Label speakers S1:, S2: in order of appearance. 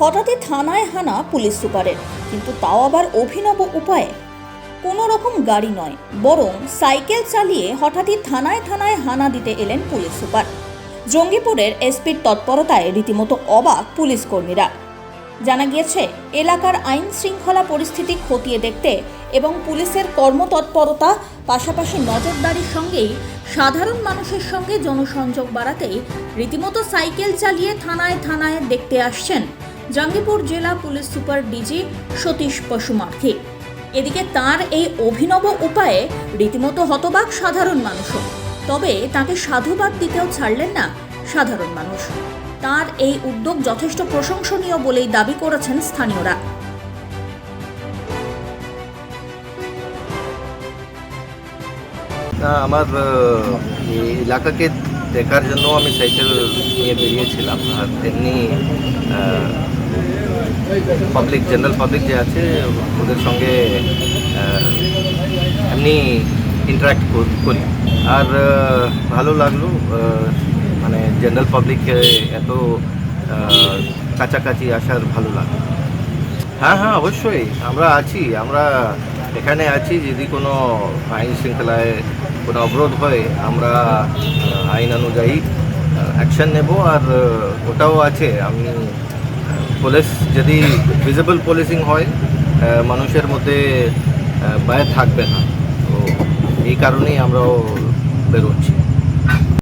S1: হঠাৎই থানায় হানা পুলিশ সুপারের, কিন্তু তাও আবার অভিনব উপায়ে। কোনো রকম গাড়ি নয়, বরং সাইকেল চালিয়ে হঠাৎই থানায় থানায় হানা দিতে এলেন পুলিশ সুপার। জঙ্গিপুরের এসপির তৎপরতায় রীতিমতো অবাক পুলিশ কর্মীরা। জানা গিয়েছে, এলাকার আইন শৃঙ্খলা পরিস্থিতি খতিয়ে দেখতে এবং পুলিশের কর্মতৎপরতা পাশাপাশি নজরদারির সঙ্গেই সাধারণ মানুষের সঙ্গে জনসংযোগ বাড়াতেই রীতিমতো সাইকেল চালিয়ে থানায় থানায় দেখতে আসছেন জঙ্গিপুর জেলা police super DG Satish Pashumarthi. এদিকে তার এই অভিনব উপায়ে রীতিমতো হতবাক সাধারণ মানুষও। তবে তাকে সাধুবাদ দিতেও ছাড়লেন না সাধারণ মানুষ। তার এই উদ্যোগ যথেষ্ট প্রশংসনীয় বলেই দাবি করেছেন স্থানীয়রা।
S2: আমার এই এলাকাকে দেখার জন্য আমি সাইকেল নিয়ে বেরিয়েছিলাম, আর এমনি জেনারেল পাবলিক যে আছে ওদের সঙ্গে এমনি ইন্টারাক্ট করি। আর ভালো লাগলো, মানে জেনারেল পাবলিককে এত কাছাকাছি আসার ভালো লাগলো। হ্যাঁ, অবশ্যই আমরা এখানে আছি। যদি কোনো আইন শৃঙ্খলায় কোনো অবরোধ হয় আমরা আইন অনুযায়ী অ্যাকশন নেব। আর ওটাও আছে, আমি পুলিশ যদি ভিজিবল পুলিশিং হয় মানুষের মধ্যে ভয় থাকবে না, তো এই কারণেই আমরাও বেরোচ্ছি।